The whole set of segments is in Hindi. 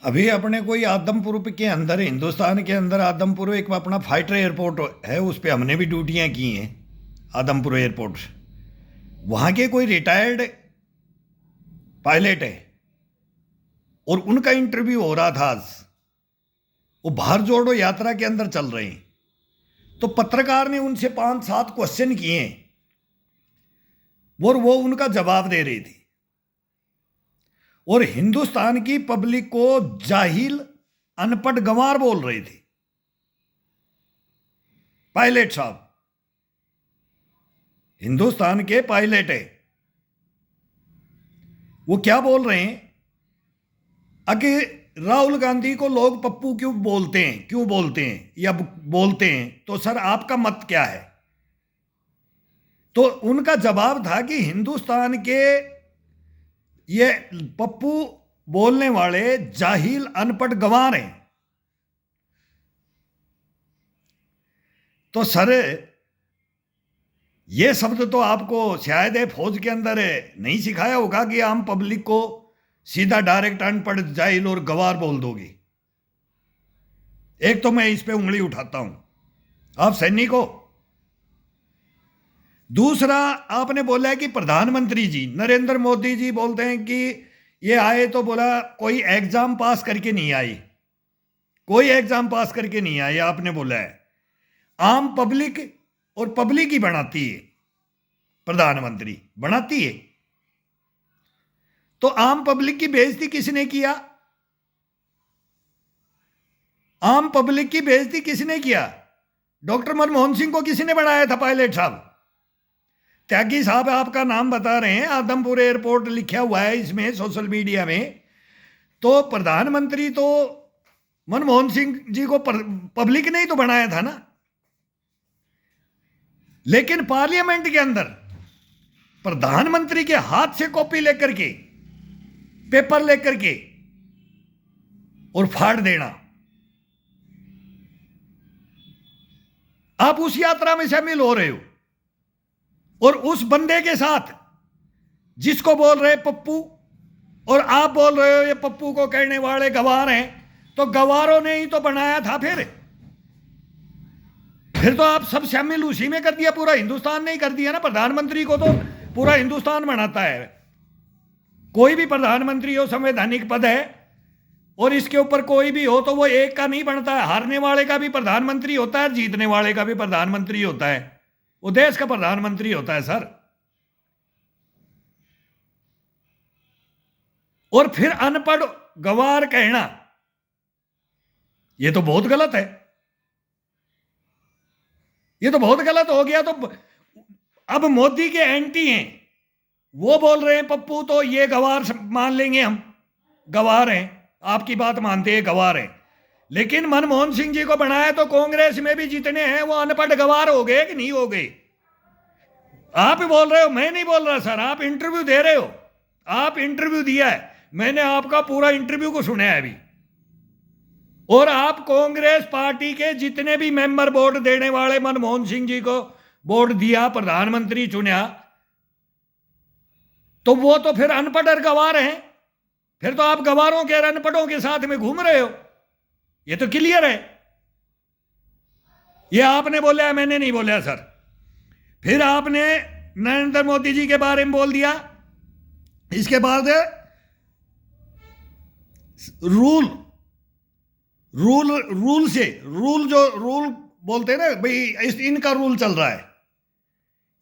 अभी अपने कोई आदमपुर के अंदर, हिंदुस्तान के अंदर आदमपुर एक अपना फाइटर एयरपोर्ट है, उस पर हमने भी ड्यूटियां की हैं। आदमपुर एयरपोर्ट, वहाँ के कोई रिटायर्ड पायलट है और उनका इंटरव्यू हो रहा था आज। वो भारत जोड़ो यात्रा के अंदर चल रहे हैं, तो पत्रकार ने उनसे 5-7 क्वेश्चन किए हैं और वो उनका जवाब दे रही थी और हिंदुस्तान की पब्लिक को जाहिल, अनपढ़, गंवार बोल रही थी। पायलट साहब, हिंदुस्तान के पायलट है, वो क्या बोल रहे हैं? अगर राहुल गांधी को लोग पप्पू क्यों बोलते हैं या बोलते हैं, तो सर आपका मत क्या है? तो उनका जवाब था कि हिंदुस्तान के ये पप्पू बोलने वाले जाहिल, अनपढ़, गंवार हैं। तो सर ये शब्द तो आपको शायद फौज के अंदर नहीं सिखाया होगा कि आम पब्लिक को सीधा डायरेक्ट अनपढ़, जाहिल और गंवार बोल दोगे। एक तो मैं इस पे उंगली उठाता हूं, आप सैनिक हो। दूसरा, आपने बोला कि प्रधानमंत्री जी नरेंद्र मोदी जी बोलते हैं कि ये आए तो बोला कोई एग्जाम पास करके नहीं आए, कोई एग्जाम पास करके नहीं आए, आपने बोला है। आम पब्लिक और पब्लिक ही बनाती है, प्रधानमंत्री बनाती है। तो आम पब्लिक की बेइज्जती किसने किया? आम पब्लिक की बेइज्जती किसने किया? डॉक्टर मनमोहन सिंह को किसने बनाया था पायलट साहब? त्यागी साहब आपका नाम बता रहे हैं, आदमपुर एयरपोर्ट लिखा हुआ है इसमें सोशल मीडिया में। तो प्रधानमंत्री तो मनमोहन सिंह जी को पब्लिक ने ही तो बनाया था ना। लेकिन पार्लियामेंट के अंदर प्रधानमंत्री के हाथ से कॉपी लेकर के, पेपर लेकर के और फाड़ देना। आप उस यात्रा में शामिल हो रहे हो और उस बंदे के साथ जिसको बोल रहे पप्पू, और आप बोल रहे हो ये पप्पू को कहने वाले गवार हैं। तो गवारों ने ही तो बनाया था। फिर तो आप सब शामिल उसी में कर दिया, पूरा हिंदुस्तान ने ही कर दिया ना। प्रधानमंत्री को तो पूरा हिंदुस्तान बनाता है। कोई भी प्रधानमंत्री हो, संवैधानिक पद है, और इसके ऊपर कोई भी हो तो वो एक का नहीं बनता है। हारने वाले का भी प्रधानमंत्री होता है, जीतने वाले का भी प्रधानमंत्री होता है। वो देश का प्रधानमंत्री होता है सर। और फिर अनपढ़, गंवार कहना, ये तो बहुत गलत है। ये तो बहुत गलत हो गया। तो अब मोदी के एंटी हैं, वो बोल रहे हैं पप्पू, तो ये गवार मान लेंगे हम, गवार हैं, आपकी बात मानते हैं, गवार हैं। लेकिन मनमोहन सिंह जी को बनाया तो कांग्रेस में भी जितने हैं वो अनपढ़ गवार हो गए कि नहीं हो गए? आप ही बोल रहे हो, मैं नहीं बोल रहा सर। आप इंटरव्यू दे रहे हो, आप इंटरव्यू दिया है, मैंने आपका पूरा इंटरव्यू को सुना है अभी। और आप कांग्रेस पार्टी के जितने भी मेंबर बोर्ड देने वाले, मनमोहन सिंह जी को बोर्ड दिया, प्रधानमंत्री चुना, तो वो तो फिर अनपढ़ और गवार हैं। फिर तो आप गवारों के, अनपढ़ों के साथ में घूम रहे हो। ये तो क्लियर है। ये आपने बोला है, मैंने नहीं बोला सर। फिर आपने नरेंद्र मोदी जी के बारे में बोल दिया। इसके बाद रूल जो रूल बोलते हैं ना भाई, इनका रूल चल रहा है,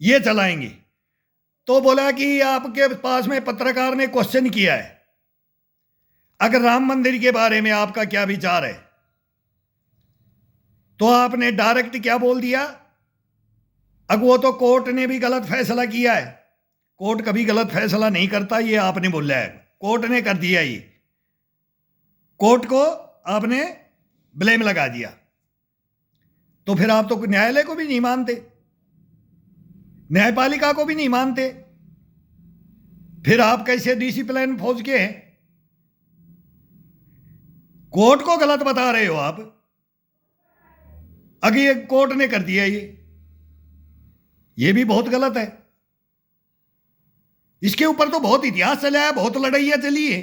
ये चलाएंगे। तो बोला कि आपके पास में पत्रकार ने क्वेश्चन किया है, अगर राम मंदिर के बारे में आपका क्या विचार है? तो आपने डायरेक्ट क्या बोल दिया? अब वो तो कोर्ट ने भी गलत फैसला किया है। कोर्ट कभी गलत फैसला नहीं करता, ये आपने बोला है, कोर्ट ने कर दिया। ये कोर्ट को आपने ब्लेम लगा दिया। तो फिर आप तो न्यायालय को भी नहीं मानते, न्यायपालिका को भी नहीं मानते। फिर आप कैसे डिसिप्लिन फौज के हैं? कोर्ट को गलत बता रहे हो आप। अगर ये कोर्ट ने कर दिया, ये भी बहुत गलत है। इसके ऊपर तो बहुत इतिहास चला है, बहुत लड़ाइयां चली है।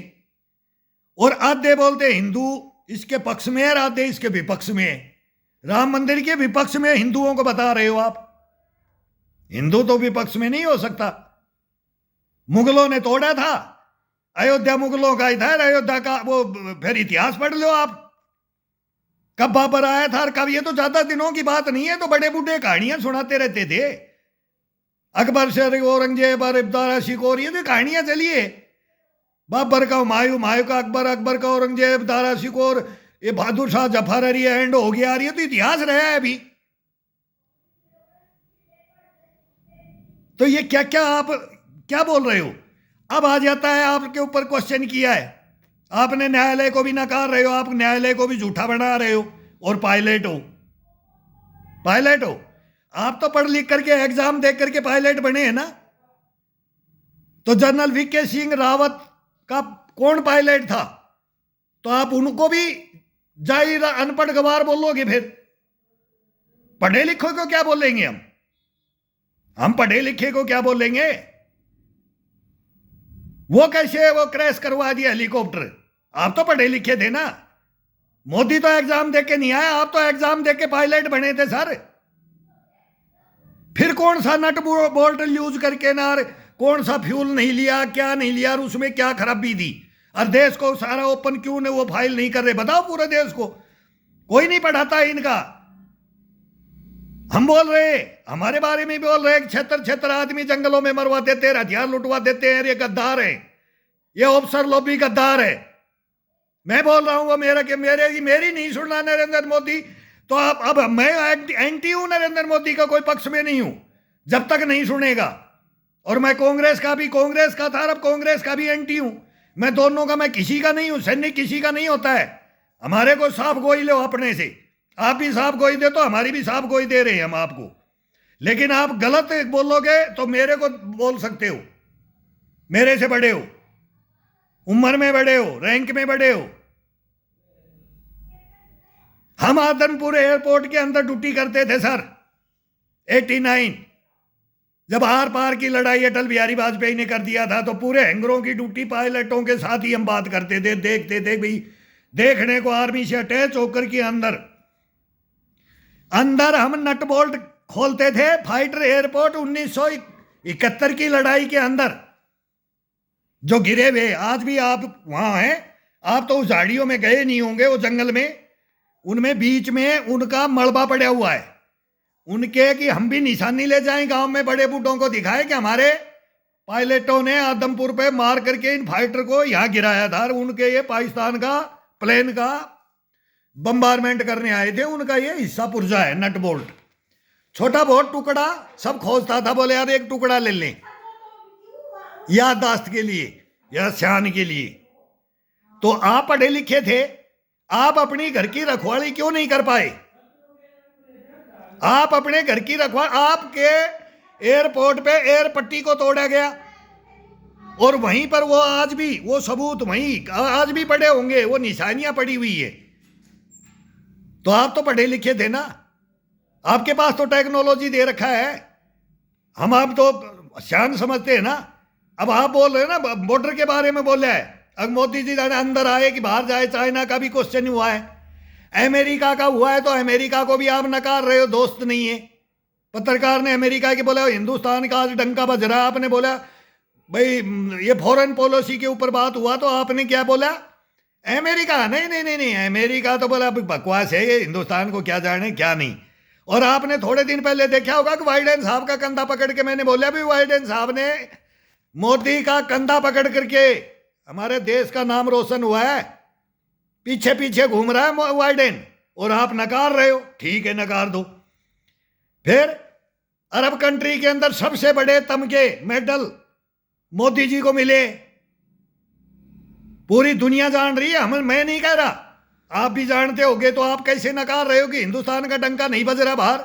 और आधे बोलते हिंदू इसके पक्ष में है और आधे इसके विपक्ष में है। राम मंदिर के विपक्ष में हिंदुओं को बता रहे हो आप। हिंदू तो विपक्ष में नहीं हो सकता। मुगलों ने तोड़ा था, अयोध्या मुगलों का ही था। अयोध्या का वो फिर इतिहास पढ़ लो आप, कब बाबर आया था और कब। ये तो ज्यादा दिनों की बात नहीं है, तो बड़े बूढ़े कहानियां सुनाते रहते थे। अकबर से औरंगजेब और इब्दारा शिकोर, ये तो कहानियां चली है। बाबर का हुमायूं, हुमायूं का अकबर, अकबर का औरंगजेब, दारा शिकोर, ये बहादुर शाह जफर अली एंड हो गया। ये तो इतिहास रहा है अभी। तो ये क्या क्या आप क्या बोल रहे हो। अब आ जाता है आपके ऊपर क्वेश्चन किया है, आपने न्यायालय को भी नकार रहे हो, आप न्यायालय को भी झूठा बना रहे हो और पायलट हो। पायलट हो आप, तो पढ़ लिख करके एग्जाम दे करके पायलट बने हैं ना। तो जनरल वीके सिंह रावत का कौन पायलट था, तो आप उनको भी जाहिर अनपढ़ गवार बोलोगे। फिर पढ़े लिखे को क्या बोलेंगे हम पढ़े लिखे को क्या बोलेंगे। वो कैसे वो क्रैश करवा दिया हेलीकॉप्टर, आप तो पढ़े लिखे थे ना। मोदी तो एग्जाम देके नहीं आया, आप तो एग्जाम देके पायलट बने थे सर। फिर कौन सा नट बोल्ट यूज करके ना, कौन सा फ्यूल नहीं लिया, क्या नहीं लिया, और उसमें क्या खराबी थी। और देश को सारा ओपन क्यों ने वो फाइल नहीं कर रहे, बताओ पूरे देश को। कोई नहीं पढ़ाता इनका। हम बोल रहे, हमारे बारे में बोल रहे, छतर आदमी जंगलों में मरवा देते हैं, हथियार लुटवा देते हैं, ये गद्दार है, ये ऑफिसर लॉबी गद्दार है। मैं बोल रहा हूं वो मेरी नहीं सुनना नरेंद्र मोदी। तो अब मैं एंटी हूं, नरेंद्र मोदी का कोई पक्ष में नहीं हूं जब तक नहीं सुनेगा। और मैं कांग्रेस का था, अब कांग्रेस का भी एंटी हूं। मैं दोनों का, मैं किसी का नहीं हूं। सैनिक किसी का नहीं होता है। हमारे को साफ गोई लो अपने से, आप भी साफ गोई दे तो हमारी भी साफ गोई दे रहे हैं हम आपको। लेकिन आप गलत बोलोगे तो मेरे को बोल सकते हो, मेरे से बड़े हो, उम्र में बड़े हो, रैंक में बड़े हो। हम आदमपुर एयरपोर्ट के अंदर ड्यूटी करते थे सर 89, जब आर पार की लड़ाई अटल बिहारी वाजपेयी ने कर दिया था, तो पूरे हैंगरों की ड्यूटी पायलटों के साथ ही हम बात करते थे। देखते थे भाई, देखने को आर्मी से अटैच होकर के अंदर हम नट बोल्ट खोलते थे। फाइटर एयरपोर्ट 1971 की लड़ाई के अंदर जो गिरे हुए, आज भी आप वहां हैं, आप तो उस झाड़ियों में गए नहीं होंगे, वो जंगल में, उनमें बीच में उनका मलबा पड़ा हुआ है उनके, कि हम भी निशानी ले जाएं गांव में, बड़े बूढ़ों को दिखाए कि हमारे पायलटों ने आदमपुर पे मार करके इन फाइटर को यहां गिराया था। उनके ये पाकिस्तान का प्लेन का बम्बारमेंट करने आए थे, उनका ये हिस्सा पुर्जा है नट बोल्ट। छोटा बहुत टुकड़ा सब खोजता था, बोले यार एक टुकड़ा ले लें याददाश्त के लिए या शान के लिए। तो आप पढ़े लिखे थे, आप अपनी घर की रखवाली क्यों नहीं कर पाए। आप अपने घर की आपके एयरपोर्ट पे एयर पट्टी को तोड़ा गया, और वहीं पर वो आज भी वो सबूत वहीं आज भी पड़े होंगे, वो निशानियां पड़ी हुई है। तो आप तो पढ़े लिखे थे ना, आपके पास तो टेक्नोलॉजी दे रखा है। हम आप तो शान समझते हैं ना। अब आप बोल रहे हैं ना बॉर्डर के बारे में बोले है, अब मोदी जी अंदर आए कि बाहर जाए, चाइना का भी क्वेश्चन हुआ है, अमेरिका का हुआ है, तो अमेरिका को भी आप नकार रहे हो, दोस्त नहीं है। पत्रकार ने अमेरिका के बोला हिंदुस्तान का आज डंका बज रहा है, आपने बोला भाई ये फॉरेन पॉलिसी के ऊपर बात हुआ, तो आपने क्या बोला, अमेरिका नहीं, अमेरिका तो बोला बकवास है, ये हिंदुस्तान को क्या जाने क्या नहीं। और आपने थोड़े दिन पहले देखा होगा कि बाइडेन साहब का कंधा पकड़ के मैंने बोला भी, बाइडेन साहब ने मोदी का कंधा पकड़ करके हमारे देश का नाम रोशन हुआ है, पीछे पीछे घूम रहा है बाइडेन, और आप नकार रहे हो। ठीक है, नकार दो। फिर अरब कंट्री के अंदर सबसे बड़े तमगे मेडल मोदी जी को मिले, पूरी दुनिया जान रही है, मैं नहीं कह रहा, आप भी जानते होगे। तो आप कैसे नकार रहे हो कि हिंदुस्तान का डंका नहीं बज रहा बाहर।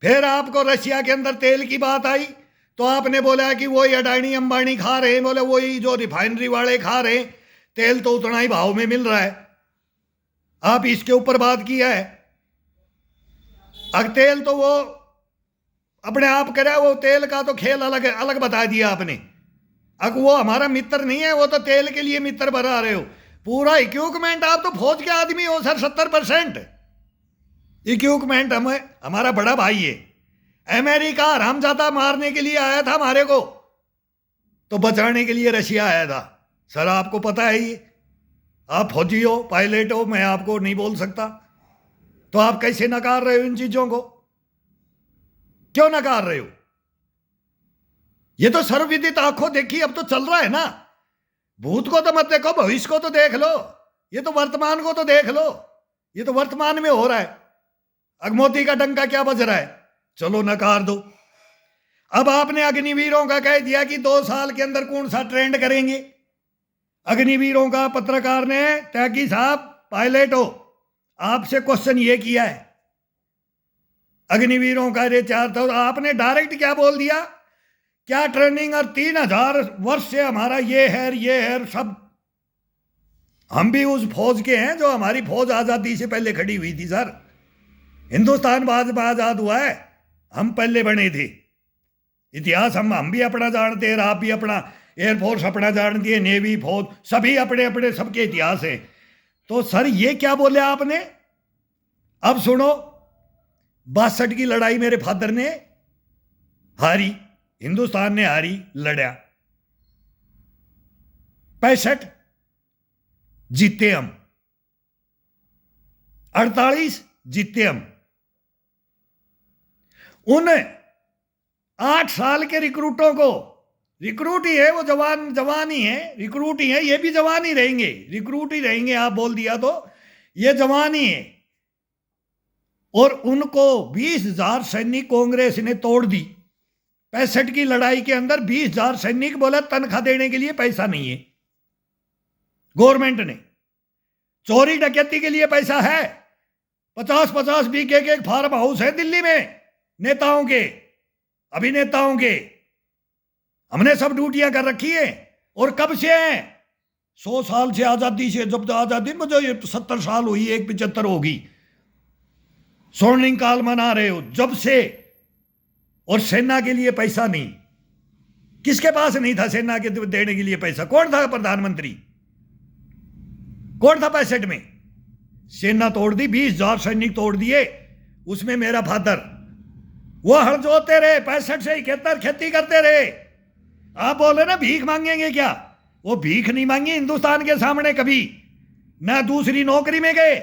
फिर आपको रशिया के अंदर तेल की बात आई, तो आपने बोला कि वही अडानी अंबानी खा रहे हैं, बोले वही जो रिफाइनरी वाले खा रहे हैं, तेल तो उतना ही भाव में मिल रहा है। आप इसके ऊपर बात किया है। अब तेल तो वो अपने आप करा, वो तेल का तो खेल अलग अलग बता दिया आपने। अब वो हमारा मित्र नहीं है, वो तो तेल के लिए मित्र बना रहे हो। पूरा इक्विपमेंट, आप तो फौज के आदमी हो सर। 70% इक्विपमेंट हमारा बड़ा भाई है। अमेरिका हरामजादा मारने के लिए आया था हमारे को, तो बचाने के लिए रशिया आया था। सर आपको पता है ये, आप फौजी हो, पायलट हो, मैं आपको नहीं बोल सकता। तो आप कैसे नकार रहे हो इन चीजों को? क्यों नकार रहे हो? ये तो सर्वविदित आंखों देखी, अब तो चल रहा है ना। भूत को तो मत देखो, भविष्य को तो देख लो। ये तो वर्तमान को तो देख लो, ये तो वर्तमान में हो रहा है। अब मोदी का डंका क्या बज रहा है? चलो नकार दो। अब आपने अग्निवीरों का कह दिया कि 2 साल के अंदर कौन सा ट्रेंड करेंगे। अग्निवीरों का पत्रकार ने, त्यागी साहब पायलट हो, आपसे क्वेश्चन ये किया है अग्निवीरों का रिचार्ज, तो आपने डायरेक्ट क्या बोल दिया, क्या ट्रेनिंग और 3000 वर्ष से हमारा ये है सब। हम भी उस फौज के हैं जो हमारी फौज आजादी से पहले खड़ी हुई थी सर। हिंदुस्तान बाद में आजाद हुआ है, हम पहले बने थे। इतिहास हम भी अपना जानते हैं, आप भी अपना, एयरफोर्स अपना जानती है, नेवी, फौज, सभी अपने अपने सबके इतिहास है। तो सर ये क्या बोले आपने? अब सुनो, 62 की लड़ाई मेरे फादर ने हारी, हिंदुस्तान ने हारी, लड़ा। 65 जीते हम, 48 जीते हम। उन 8 साल के रिक्रूटों को, रिक्रूट ही है वो, जवान ही है, रिक्रूट ही है, ये भी जवान ही रहेंगे, रिक्रूट ही रहेंगे। आप बोल दिया तो ये जवान ही है। और उनको 20,000 सैनिक कांग्रेस ने तोड़ दी। 65 की लड़ाई के अंदर 20,000 सैनिक, बोला तनख्वाह देने के लिए पैसा नहीं है गवर्नमेंट ने। चोरी डकैती के लिए पैसा है। 50-50 बीघे के एक फार्म हाउस है दिल्ली में नेताओं के, अभिनेताओं के। हमने सब ड्यूटियां कर रखी है। और कब से हैं? 100 साल से, आजादी से। जब आजादी में जो 70 साल हुई, एक 75 होगी, स्वर्णिम काल मना रहे हो जब से। और सेना के लिए पैसा नहीं, किसके पास नहीं था सेना के देने के लिए पैसा? कौन था प्रधानमंत्री? कौन था 65 में? सेना तोड़ दी, 20,000 सैनिक तोड़ दिए। उसमें मेरा फादर, वो हल जोते रहे, 65 से 71 खेती करते रहे। आप बोले ना भीख मांगेंगे क्या? वो भीख नहीं मांगी हिंदुस्तान के सामने कभी ना। दूसरी नौकरी में गए,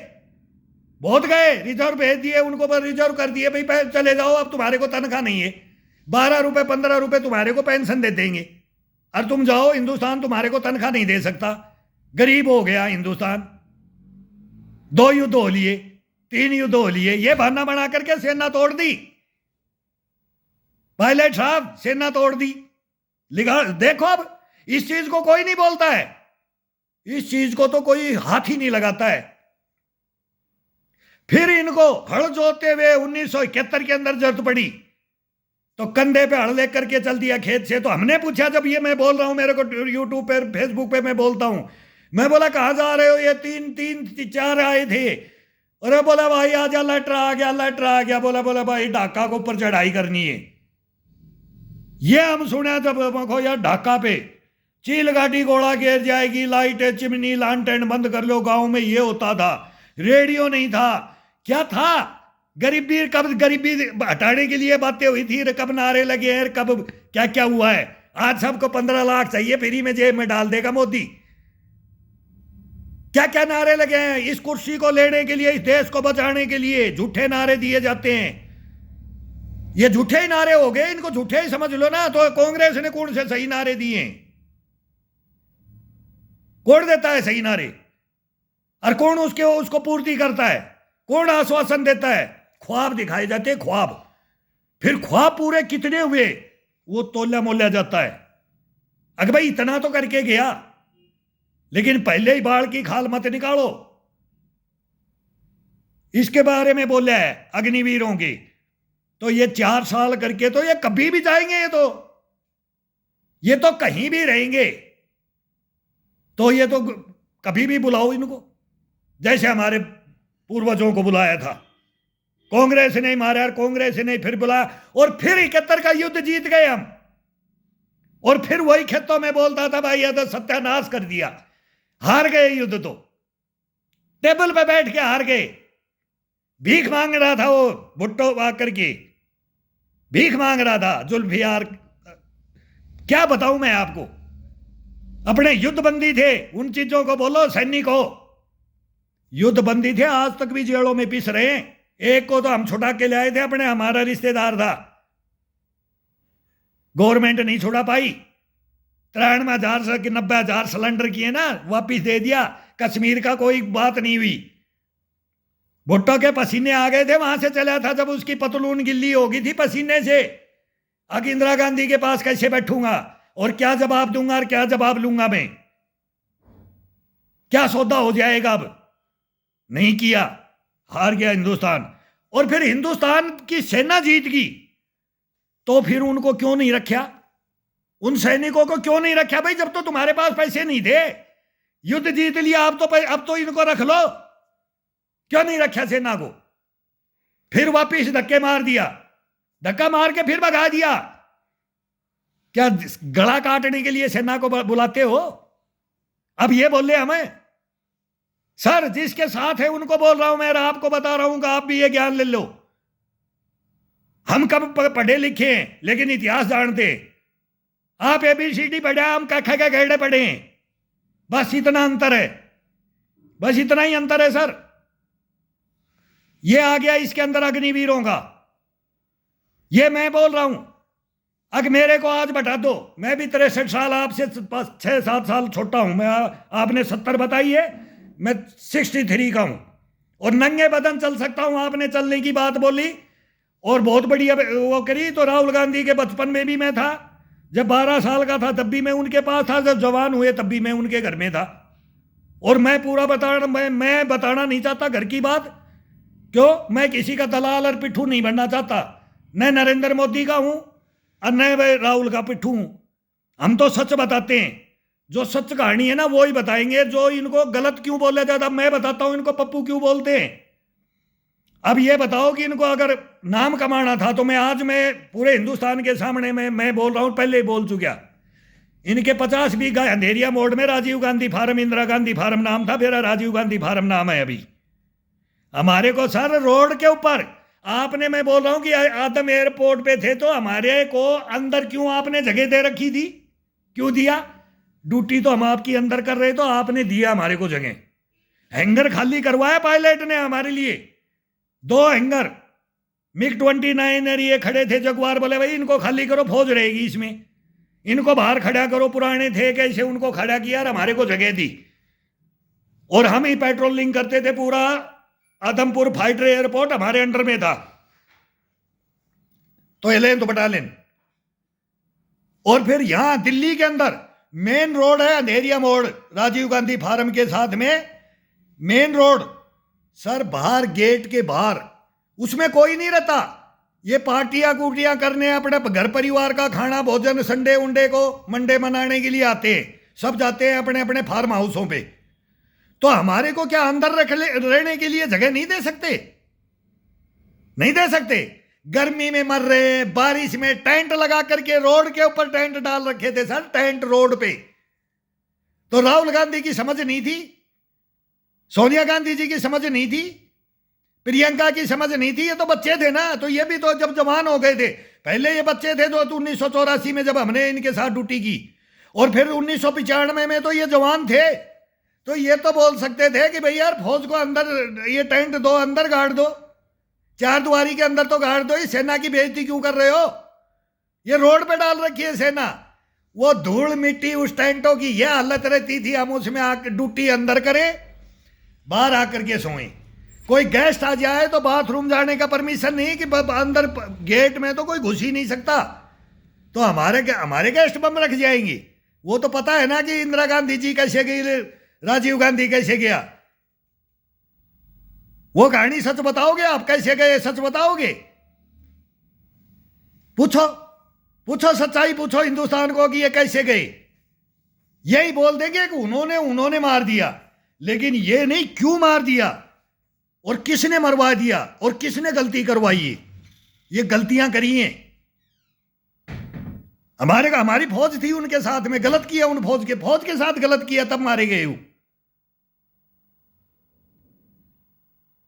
बहुत गए, रिजर्व भेज दिए उनको, पर रिजर्व कर दिए, भाई चले जाओ, अब तुम्हारे को तनख्वाह नहीं है। 12 रुपए 15 रुपए तुम्हारे को पेंशन दे देंगे, और तुम जाओ, हिंदुस्तान तुम्हारे को तनख्वाह नहीं दे सकता। गरीब हो गया हिंदुस्तान। 2 युद्ध हो लिए, 3 युद्ध हो लिए, ये बहाना बना करके सेना तोड़ दी। पायलट साहब सेना तोड़ दी। लिखा देखो, अब इस चीज को कोई नहीं बोलता है, इस चीज को तो कोई हाथ ही नहीं लगाता है। फिर इनको हल जोते हुए 1971 के अंदर जरूरत पड़ी तो कंधे पे हल लेकर के चल दिया खेत से। तो हमने पूछा, जब ये मैं बोल रहा हूं, मेरे को यूट्यूब पे, फेसबुक पे मैं बोलता हूं, मैं बोला कहां जा रहे हो? ये 3-4 आए थे। अरे बोला भाई आजा, लेटर आ गया, लेटर आ गया। बोला भाई ढाका को ऊपर चढ़ाई करनी है। ये हम सुने जब देखो यार, ढाका पे चील गाड़ी घोड़ा गिर जाएगी, लाइट चिमनी लालटेन बंद कर लो। गांव में ये होता था, रेडियो नहीं था, क्या था? गरीबी, कब गरीबी हटाने के लिए बातें हुई थी, कब नारे लगे हैं, कब क्या क्या हुआ है। आज सबको 15 लाख चाहिए, फ्री में जेब में डाल देगा मोदी। क्या क्या नारे लगे हैं इस कुर्सी को लेने के लिए, इस देश को बचाने के लिए। झूठे नारे दिए जाते हैं, ये झूठे ही नारे हो गए, इनको झूठे ही समझ लो ना। तो कांग्रेस ने कौन से सही नारे दिए? कौन देता है सही नारे? और कौन उसको पूर्ति करता है? कौन आश्वासन देता है? ख्वाब दिखाए जाते हैं, ख्वाब। फिर ख्वाब पूरे कितने हुए वो तोला मोला जाता है। अगर भाई इतना तो करके गया, लेकिन पहले ही बाढ़ की खाल मत निकालो। इसके बारे में बोला है अग्निवीरों की, तो ये 4 साल करके तो ये कभी भी जाएंगे, ये तो कहीं भी रहेंगे। तो ये तो कभी भी बुलाओ इनको, जैसे हमारे पूर्वजों को बुलाया था। कांग्रेस ने मारा, और कांग्रेस ने फिर बुलाया, और फिर 71 का युद्ध जीत गए हम। और फिर वही खेतों में बोलता था भाई ये तो सत्यानाश कर दिया। हार गए युद्ध, तो टेबल पे बैठ के हार गए। भीख मांग रहा था वो भुट्टो आकर के, भीख मांग रहा था जुल्फिकार। क्या बताऊं मैं आपको, अपने युद्ध बंदी थे, उन चीजों को बोलो सैनिकों, युद्ध बंदी थे, आज तक भी जेलों में पिस रहे हैं। एक को तो हम छुड़ा के ले आए थे अपने, हमारा रिश्तेदार था, गवर्नमेंट नहीं छुड़ा पाई। 93,000 से 90,000 सिलेंडर किए ना, वापिस दे दिया। कश्मीर का कोई बात नहीं हुई। भुट्टो के पसीने आ गए थे, वहां से चला था जब उसकी पतलून गिल्ली हो गई थी पसीने से। अब इंदिरा गांधी के पास कैसे बैठूंगा और क्या जवाब दूंगा और क्या जवाब लूंगा मैं, क्या सौदा हो जाएगा। अब नहीं किया, हार गया हिंदुस्तान। और फिर हिंदुस्तान की सेना जीत गई, तो फिर उनको क्यों नहीं रखा, उन सैनिकों को क्यों नहीं रखा भाई, जब तो तुम्हारे पास पैसे नहीं थे, युद्ध जीत लिया, अब तो इनको रख लो, क्यों नहीं रखा सेना को। फिर वापिस धक्के मार दिया, धक्का मार के फिर भगा दिया। क्या गला काटने के लिए सेना को बुलाते हो। अब ये बोले हमें, सर जिसके साथ है उनको बोल रहा हूं, मैं आपको बता रहा हूं कि आप भी ये ज्ञान ले लो। हम कब पढ़े लिखे हैं लेकिन इतिहास जानते हैं। आप ABCD पढ़े, हम कख के गहड़े पढ़े हैं, बस इतना अंतर है, बस इतना ही अंतर है सर। ये आ गया इसके अंदर अग्निवीरों का, ये मैं बोल रहा हूं। अगर मेरे को आज बता दो, मैं भी 63 साल, आपसे 6-7 साल छोटा हूं मैं, आपने 70 बताई है, मैं 63 का हूं और नंगे बदन चल सकता हूं। आपने चलने की बात बोली और बहुत बढ़िया वो करी। तो राहुल गांधी के बचपन में भी मैं था, जब 12 साल का था तब भी मैं उनके पास था, जब जवान हुए तब भी मैं उनके घर में था। और मैं पूरा मैं बताना नहीं चाहता घर की बात, क्यों, मैं किसी का दलाल और पिट्ठू नहीं बनना चाहता, न नरेंद्र मोदी का हूं और न राहुल का पिट्ठू हूं। हम तो सच बताते हैं, जो सच कहानी है ना वो ही बताएंगे। जो इनको गलत क्यों बोला जाता, अब मैं बताता हूं इनको पप्पू क्यों बोलते हैं। अब ये बताओ कि इनको अगर नाम कमाना था, तो मैं पूरे हिंदुस्तान के सामने मैं बोल रहा हूं, पहले ही बोल चुका, इनके 50 बीघा अंधेरिया मोड़ में राजीव गांधी फार्म, इंदिरा गांधी फार्म नाम था, मेरा राजीव गांधी फार्म नाम है अभी। हमारे को सर रोड के ऊपर, आपने, मैं बोल रहा हूं कि आदम एयरपोर्ट पे थे तो हमारे को अंदर क्यों आपने जगह दे रखी थी, क्यों दिया। ड्यूटी तो हम आपकी अंदर कर रहे, तो आपने दिया हमारे को जगह। हैंगर खाली करवाया पायलट ने हमारे लिए, 2 हैंगर MiG-29 ये खड़े थे जगुआर, बोले भाई इनको खाली करो, फौज रहेगी इसमें, इनको बाहर खड़ा करो। पुराने थे कैसे, उनको खड़ा किया और हमारे को जगह दी। और हम ही पेट्रोलिंग करते थे, पूरा आदमपुर फाइटर एयरपोर्ट हमारे अंडर में था, तो एलेन तो बटालियन। और फिर यहां दिल्ली के अंदर मेन रोड है अंधेरिया मोड़, राजीव गांधी फार्म के साथ में मेन रोड सर, बाहर गेट के बाहर, उसमें कोई नहीं रहता। ये पार्टियां कुटियां करने, अपने घर परिवार का खाना भोजन संडे उंडे को मंडे मनाने के लिए आते हैं, सब जाते हैं अपने अपने फार्म हाउसों पे। तो हमारे को क्या अंदर रहने के लिए जगह नहीं दे सकते, नहीं दे सकते। गर्मी में मर रहे हैं, बारिश में टेंट लगा करके रोड के ऊपर टेंट डाल रखे थे सर, टेंट रोड पे। तो राहुल गांधी की समझ नहीं थी, सोनिया गांधी जी की समझ नहीं थी, प्रियंका की समझ नहीं थी। ये तो बच्चे थे ना, तो ये भी तो जब जवान हो गए थे, पहले ये बच्चे थे तो 1984 में जब हमने इनके साथ ड्यूटी की, और फिर 1995 में तो ये जवान थे। तो ये तो बोल सकते थे कि भाई यार फौज को अंदर, ये टेंट दो, अंदर गाड़ दो, 4 दीवारी के अंदर तो गाड़ दो, इस सेना की बेइज्जती क्यों कर रहे हो। ये रोड पे डाल रखी है सेना, वो धूल मिट्टी उस टेंटों की यह हालत रहती थी, हम उसमें आकर ड्यूटी अंदर करें, बाहर आकर के सोएं। कोई गेस्ट आ जाए तो बाथरूम जाने का परमिशन नहीं, कि अंदर गेट में तो कोई घुस ही नहीं सकता, तो हमारे गेस्ट बम रख जाएंगे। वो तो पता है ना कि इंदिरा गांधी जी कैसे गई, राजीव गांधी कैसे गया। वो कहानी सच बताओगे आप, कैसे गए सच बताओगे। पूछो सच्चाई पूछो हिंदुस्तान को कि ये कैसे गए। यही बोल देंगे कि उन्होंने मार दिया, लेकिन ये नहीं क्यों मार दिया और किसने मरवा दिया और किसने गलती करवाई है। ये गलतियां करी हैं हमारी फौज थी, उनके साथ में गलत किया, उन फौज के साथ गलत किया, तब मारे गए हो।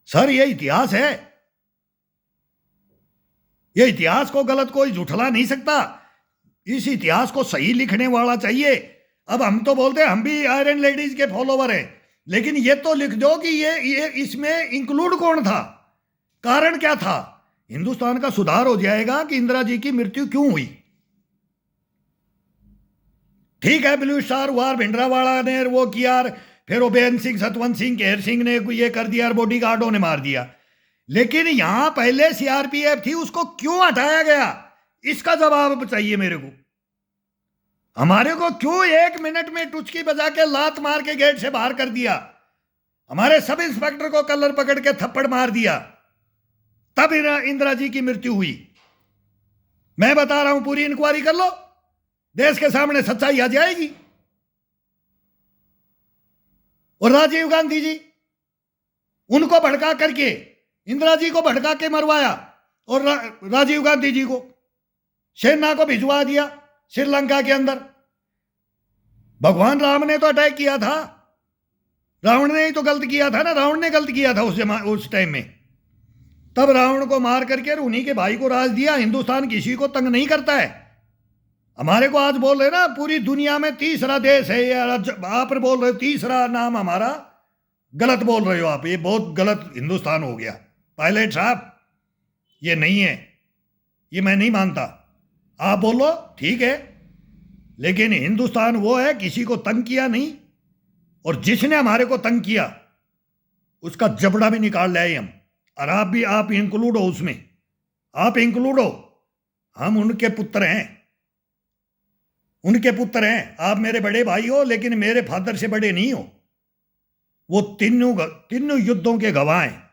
सर ये इतिहास है, ये इतिहास को गलत कोई झुठला नहीं सकता, इस इतिहास को सही लिखने वाला चाहिए। अब हम तो बोलते हैं हम भी आयरन लेडीज के फॉलोवर हैं, लेकिन ये तो लिख दो कि ये इसमें इंक्लूड कौन था, कारण क्या था। हिंदुस्तान का सुधार हो जाएगा कि इंदिरा जी की मृत्यु क्यों हुई। ठीक है, ब्लू स्टार हुआ, भिंडरावाला ने वो किया, फिर वो बेन सिंह, सतवंत सिंह, केहर सिंह ने ये कर दिया, बॉडी गार्डों ने मार दिया। लेकिन यहां पहले सीआरपीएफ थी, उसको क्यों हटाया गया, इसका जवाब चाहिए मेरे को। हमारे को क्यों 1 मिनट में टुचकी बजा के लात मार के गेट से बाहर कर दिया, हमारे सब इंस्पेक्टर को कलर पकड़ के थप्पड़ मार दिया, तब इंदिरा जी की मृत्यु हुई। मैं बता रहा हूं, पूरी इंक्वायरी कर लो, देश के सामने सच्चाई आ जाएगी। और राजीव गांधी जी, उनको भड़का करके इंदिरा जी को भड़का के मरवाया, और राजीव गांधी जी को सेना को भिजवा दिया श्रीलंका के अंदर। भगवान राम ने तो अटैक किया था, रावण ने ही तो गलत किया था ना, रावण ने गलत किया था उस टाइम में। तब रावण को मार करके उन्हीं के भाई को राज दिया। हिंदुस्तान किसी को तंग नहीं करता है। हमारे को आज बोल रहे ना पूरी दुनिया में तीसरा देश है, आप बोल रहे हो तीसरा नाम हमारा, गलत बोल रहे हो आप, ये बहुत गलत हिंदुस्तान हो गया। पायलट साहब ये नहीं है, ये मैं नहीं मानता, आप बोलो ठीक है, लेकिन हिंदुस्तान वो है किसी को तंग किया नहीं, और जिसने हमारे को तंग किया उसका जबड़ा भी निकाल लाए हम। और आप इंक्लूड हो उसमें, आप इंक्लूड हो, हम उनके पुत्र हैं, उनके पुत्र हैं। आप मेरे बड़े भाई हो, लेकिन मेरे फादर से बड़े नहीं हो। वो तीनों युद्धों के गवाह हैं,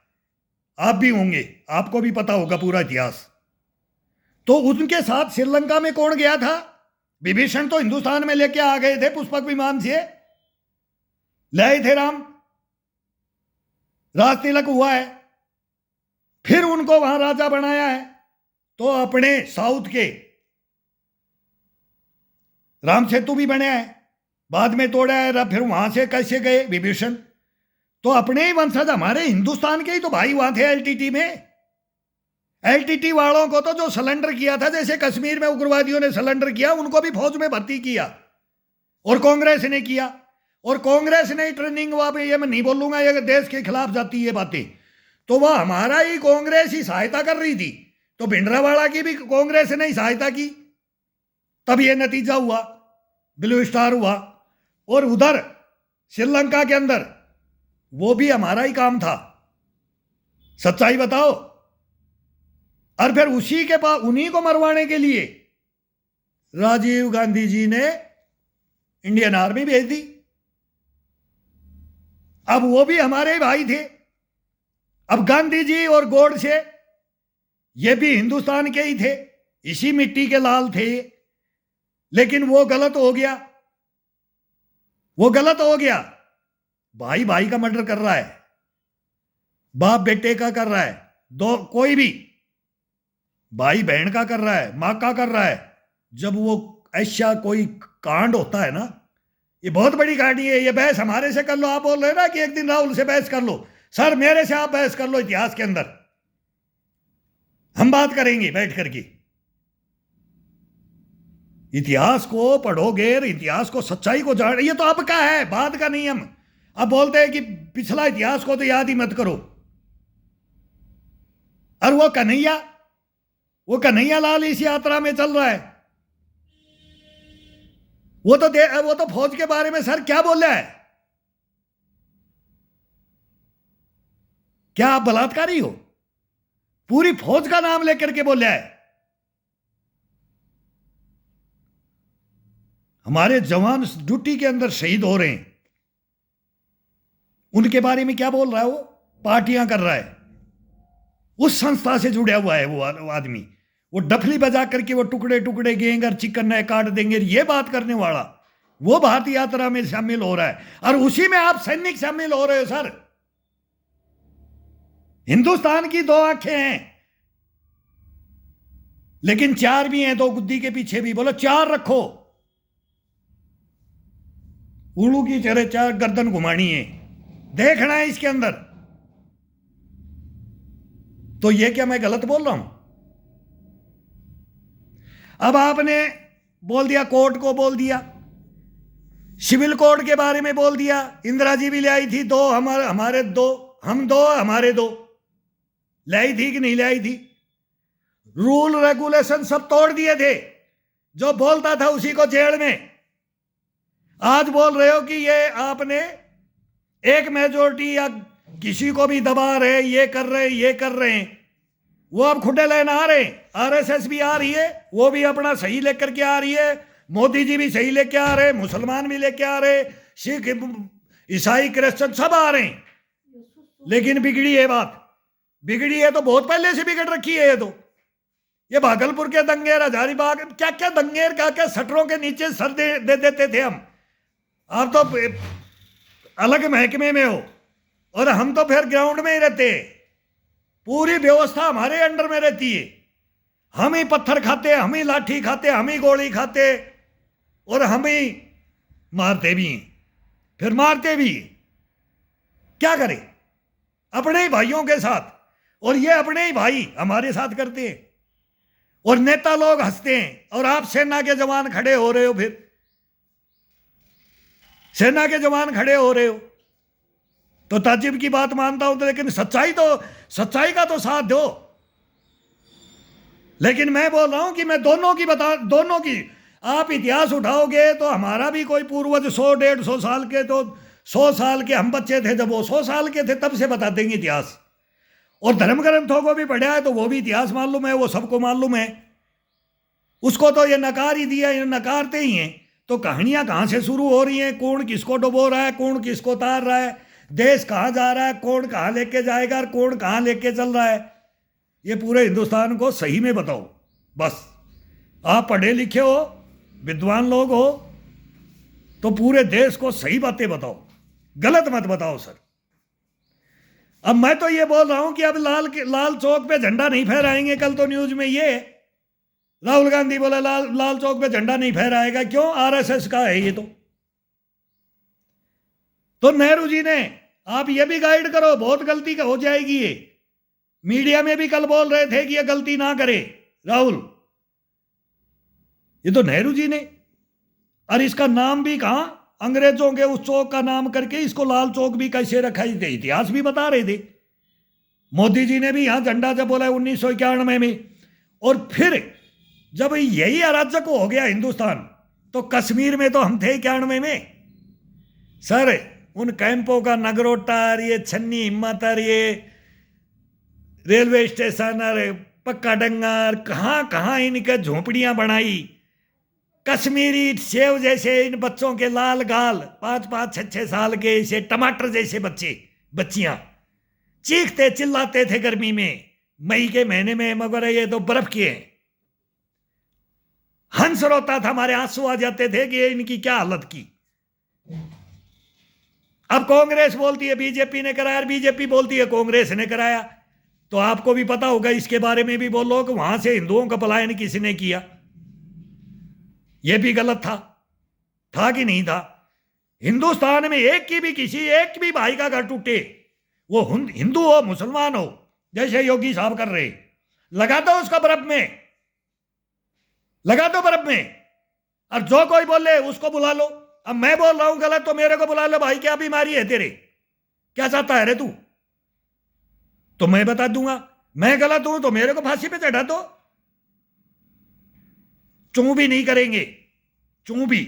आप भी होंगे, आपको भी पता होगा पूरा इतिहास। तो उनके साथ श्रीलंका में कौन गया था? विभीषण तो हिंदुस्तान में लेके आ गए थे, पुष्पक विमान से लाए थे राम, राज तिलक हुआ है, फिर उनको वहां राजा बनाया है। तो अपने साउथ के राम सेतु भी बने हैं, बाद में तोड़ा है, फिर वहां से कैसे गए विभीषण? तो अपने ही वंशज, हमारे हिंदुस्तान के ही तो भाई वहां थे एलटीटी में। एलटीटी वालों को तो जो सरेंडर किया था, जैसे कश्मीर में उग्रवादियों ने सरेंडर किया, उनको भी फौज में भर्ती किया, और कांग्रेस ने किया, और कांग्रेस ने ट्रेनिंग वहां, ये मैं नहीं बोलूंगा ये देश के खिलाफ जाती है बातें, तो वह हमारा ही कांग्रेस ही सहायता कर रही थी। तो भिंडरावाला की भी कांग्रेस ने ही सहायता की, तब ये नतीजा हुआ, ब्लू स्टार हुआ। और उधर श्रीलंका के अंदर वो भी हमारा ही काम था, सच्चाई बताओ। और फिर उसी के पास, उन्हीं को मरवाने के लिए राजीव गांधी जी ने इंडियन आर्मी भेज दी। अब वो भी हमारे भाई थे। अब गांधी जी और गोडसे ये भी हिंदुस्तान के ही थे, इसी मिट्टी के लाल थे, लेकिन वो गलत हो गया, वो गलत हो गया। भाई भाई का मर्डर कर रहा है, बाप बेटे का कर रहा है, दो कोई भी भाई बहन का कर रहा है, मां का कर रहा है। जब वो ऐसा कोई कांड होता है ना, ये बहुत बड़ी कहानी है। ये बहस हमारे से कर लो, आप बोल रहे ना कि एक दिन राहुल से बहस कर लो, सर मेरे से आप बहस कर लो इतिहास के अंदर, हम बात करेंगे बैठ करके। इतिहास को पढ़ोगे, इतिहास को, सच्चाई को जान, ये तो अब का है, बाद का नहीं। हम अब बोलते हैं कि पिछला इतिहास को तो याद ही मत करो। और वो कन्हैया लाल इस यात्रा में चल रहा है, वो तो फौज के बारे में सर क्या बोल रहा है? क्या आप बलात्कारी हो? पूरी फौज का नाम लेकर के बोल रहा है। हमारे जवान ड्यूटी के अंदर शहीद हो रहे हैं, उनके बारे में क्या बोल रहा है? वो पार्टियां कर रहा है, उस संस्था से जुड़ा हुआ है वो आदमी, वो डफली बजा करके वो टुकड़े टुकड़े गेंगर चिकन है काट देंगे, ये बात करने वाला वो भारत यात्रा में शामिल हो रहा है। और उसी में आप सैनिक शामिल हो रहे हो सर। हिंदुस्तान की 2 आंखें हैं, लेकिन 4 भी हैं, 2 गुद्दी के पीछे भी, बोलो 4 रखो। उल्लू की तरह 4 गर्दन घुमानी है, देखना है इसके अंदर। तो ये क्या मैं गलत बोल रहा हूं? अब आपने बोल दिया, कोर्ट को बोल दिया, सिविल कोड के बारे में बोल दिया, इंदिरा जी भी ले आई थी दो, हमारे दो, हम दो, हमारे दो, ले आई थी कि नहीं ले आई थी? रूल रेगुलेशन सब तोड़ दिए थे, जो बोलता था उसी को जेल में। आज बोल रहे हो कि ये आपने एक मेजोरिटी या किसी को भी दबा रहे, ये कर रहे, ये कर रहे हैं। वो अब खुटे लेने आ रहे हैं, आरएसएस भी आ रही है, वो भी अपना सही लेकर के आ रही है, मोदी जी भी सही लेके आ रहे, मुसलमान भी लेके आ रहे, सिख, ईसाई, क्रिश्चियन सब आ रहे हैं। लेकिन बिगड़ी है बात, बिगड़ी है तो बहुत पहले से बिगड़ रखी है। ये भागलपुर के दंगेर, हजारीबाग, क्या क्या दंगेर, क्या क्या सटरों के नीचे सर दे देते थे हम। आप तो अलग महकमे में हो और हम तो फिर ग्राउंड में ही रहते हैं। पूरी व्यवस्था हमारे अंडर में रहती है। हम ही पत्थर खाते, हम ही लाठी खाते, हम ही गोली खाते और हम ही मारते भी हैं, फिर मारते भी हैं। क्या करें अपने ही भाइयों के साथ, और ये अपने ही भाई हमारे साथ करते हैं और नेता लोग हंसते हैं। और आप सेना के जवान खड़े हो रहे हो, फिर सेना के जवान खड़े हो रहे हो तो ताजिब की बात मानता हूं, तो लेकिन सच्चाई का तो साथ दो। लेकिन मैं बोल रहा हूं कि मैं दोनों की आप इतिहास उठाओगे तो हमारा भी कोई पूर्वज 100-150 साल के, तो 100 साल के हम बच्चे थे जब वो 100 साल के थे, तब से बता देंगे इतिहास। और धर्म ग्रंथों को भी पढ़ा है तो वो भी इतिहास मालूम है, वो सबको मालूम है। उसको तो ये नकार ही दिया, ये नकारते ही हैं। तो कहानियां कहां से शुरू हो रही हैं, कौन किसको डुबो रहा है, कौन किसको तार रहा है, देश कहां जा रहा है, कौन कहां लेके जाएगा और कौन कहां लेके चल रहा है, ये पूरे हिंदुस्तान को सही में बताओ। बस आप पढ़े लिखे हो, विद्वान लोग हो, तो पूरे देश को सही बातें बताओ, गलत मत बताओ सर। अब मैं तो ये बोल रहा हूं कि अब लाल चौक पे झंडा नहीं फहराएंगे। कल तो न्यूज में ये राहुल गांधी बोला लाल चौक पे झंडा नहीं फहराएगा, क्यों? आरएसएस का है ये। तो नेहरू जी ने, आप ये भी गाइड करो, बहुत गलती का हो जाएगी ये। मीडिया में भी कल बोल रहे थे कि ये गलती ना करे राहुल, ये तो नेहरू जी ने। और इसका नाम भी कहां, अंग्रेजों के उस चौक का नाम करके इसको लाल चौक भी कैसे रखा थे, इतिहास भी बता रहे थे। मोदी जी ने भी यहां झंडा जब बोला 1991 में। और फिर जब यही अराजक हो गया हिंदुस्तान, तो कश्मीर में तो हम थे 91 में सर। उन कैंपों का नगरोटा, ये छन्नी हिम्मत, ये रेलवे स्टेशन, पक्का डंगर, कहां कहां इनके झोंपड़ियां बनाई। कश्मीरी सेव जैसे इन बच्चों के लाल गाल, 5-5, 6-6 साल के ऐसे टमाटर जैसे बच्चियां चीखते चिल्लाते थे गर्मी में, मई के महीने में, मगर ये तो बर्फ की है। हंस रोता था, हमारे आंसू आ जाते थे कि इनकी क्या हालत की। अब कांग्रेस बोलती है बीजेपी ने कराया, और बीजेपी बोलती है कांग्रेस ने कराया। तो आपको भी पता होगा, इसके बारे में भी बोलो कि वहां से हिंदुओं का पलायन किसने किया। यह भी गलत था कि नहीं था? हिंदुस्तान में एक भी भाई का घर टूटे, वो हिंदू हो मुसलमान हो, जैसे योगी साहब कर रहे, लगा दो उसका बर्फ में, लगा दो बर्फ में। और जो कोई बोले उसको बुला लो। अब मैं बोल रहा हूं गलत, तो मेरे को बुला लो, भाई क्या बीमारी है तेरे, क्या चाहता है रे तू, तो मैं बता दूंगा। मैं गलत हूं तो मेरे को फांसी पे चढ़ा दो, चूं भी नहीं करेंगे, चूं भी।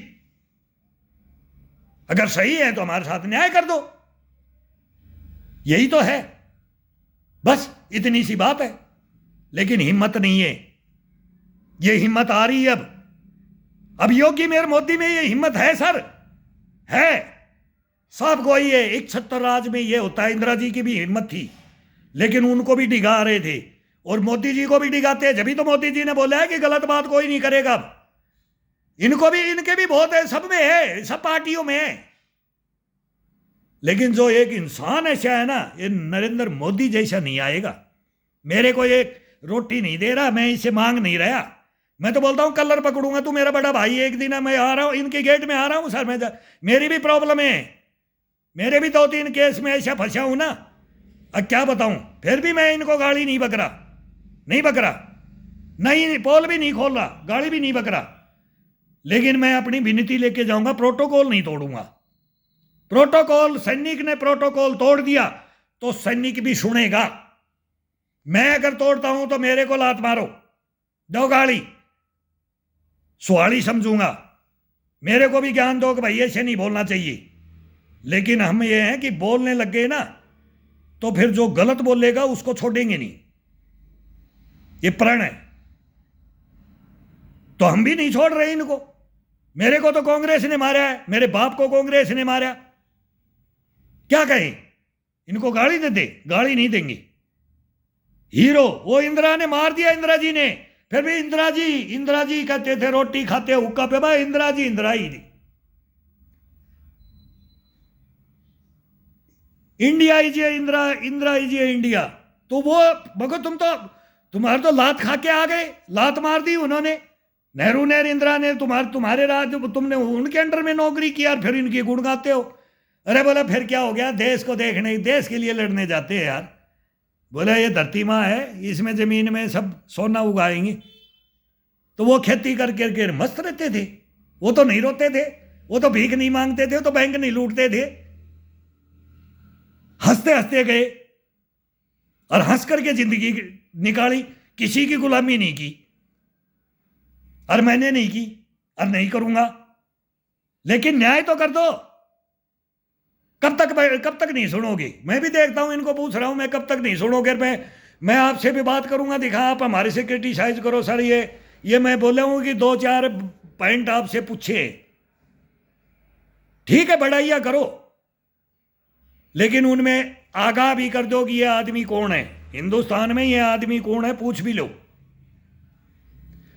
अगर सही है तो हमारे साथ न्याय कर दो, यही तो है, बस इतनी सी बात है। लेकिन हिम्मत नहीं है, ये हिम्मत आ रही है अब योगी मेरे मोदी में ये हिम्मत है सर, है। सब को ही है, 71 राज में ये होता है। इंदिरा जी की भी हिम्मत थी, लेकिन उनको भी डिगा रहे थे और मोदी जी को भी डिगाते हैं। जब तो मोदी जी ने बोला है कि गलत बात कोई नहीं करेगा। अब इनको भी, इनके भी बहुत है, सब में है, सब पार्टियों में है। लेकिन जो एक इंसान ऐसा है ना, ये नरेंद्र मोदी जैसा नहीं आएगा। मेरे को एक रोटी नहीं दे रहा, मैं इसे मांग नहीं रहा। मैं तो बोलता हूं कलर पकड़ूंगा, तू मेरा बड़ा भाई, एक दिन मैं आ रहा हूं इनके गेट में, आ रहा हूं सर, मेरी भी प्रॉब्लम है, मेरे भी 2-3 केस में ऐसा फंसा हूं ना अब क्या बताऊं, फिर भी मैं इनको गाड़ी नहीं बकरा, नहीं बकरा, नहीं पोल भी नहीं खोल रहा, गाड़ी भी नहीं बकरा, लेकिन मैं अपनी विनती लेके जाऊंगा, प्रोटोकॉल नहीं तोड़ूंगा। प्रोटोकॉल, सैनिक ने प्रोटोकॉल तोड़ दिया तो सैनिक भी सुनेगा। मैं अगर तोड़ता हूं तो मेरे को लात मारो, दो गाड़ी, सुहाड़ी समझूंगा। मेरे को भी ज्ञान दो कि भाई ऐसे नहीं बोलना चाहिए। लेकिन हम ये हैं कि बोलने लग गए ना तो फिर जो गलत बोलेगा उसको छोड़ेंगे नहीं, ये प्रण है। तो हम भी नहीं छोड़ रहे इनको। मेरे को तो कांग्रेस ने मारा है, मेरे बाप को कांग्रेस ने मारा, क्या कहें इनको? गाड़ी दे दे, गाड़ी नहीं देंगे। हीरो वो इंदिरा ने मार दिया, इंदिरा जी ने, फिर भी इंदिरा जी कहते थे, रोटी खाते हुक्का पे, भाई इंदिरा जी इंदिरा ही थी। India is Indira, Indira is India. तो वो मगर तुम्हारे तो लात खा के आ गए, लात मार दी उन्होंने। नेहरू ने, इंदिरा ने, तुम्हारे राज, तुमने उनके अंडर में नौकरी किया और फिर इनकी गुण गाते हो। अरे बोला फिर क्या हो गया, देश को देखने, देश के लिए लड़ने जाते हैं यार। बोला ये धरती माँ है, इसमें जमीन में सब सोना उगाएंगे। तो वो खेती करके मस्त रहते थे, वो तो नहीं रोते थे, वो तो भीख नहीं मांगते थे, वो तो बैंक नहीं लूटते थे, हंसते हंसते गए और हंस करके जिंदगी निकाली, किसी की गुलामी नहीं की। और मैंने नहीं की और नहीं करूंगा, लेकिन न्याय तो कर दो। कब तक नहीं सुनोगे? मैं भी देखता हूं, इनको पूछ रहा हूं मैं, कब तक नहीं सुनोगे? मैं आपसे भी बात करूंगा, दिखा आप हमारे से क्रिटिसाइज करो सर, ये मैं बोला हूं कि 2-4 पॉइंट आपसे पूछे, ठीक है बढ़ाइया करो, लेकिन उनमें आगाह भी कर दो कि ये आदमी कौन है, हिंदुस्तान में ये आदमी कौन है, पूछ भी लो।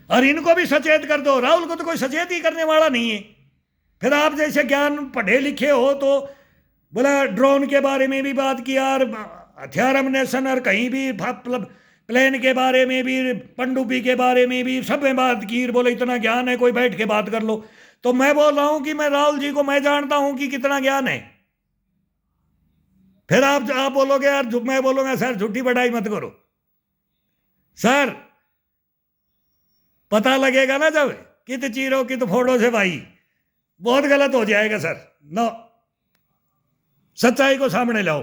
और इनको भी सचेत कर दो। राहुल को तो कोई सचेत ही करने वाला नहीं है। फिर आप जैसे ज्ञान पढ़े लिखे हो तो बोला ड्रोन के बारे में भी बात किया, और हथियार अमनेशन, और कहीं भी प्लेन के बारे में भी, पनडुब्बी के बारे में भी, सब में बात की। बोले इतना ज्ञान है, कोई बैठ के बात कर लो। तो मैं बोल रहा हूं कि मैं राहुल जी को मैं जानता हूं कि कितना ज्ञान है। फिर आप बोलोगे यार, मैं बोलूंगा सर झूठी बढ़ाई मत करो। सर पता लगेगा ना जब, कित चीरो कित फोड़ो से भाई, बहुत गलत हो जाएगा सर। नो, सच्चाई को सामने लाओ।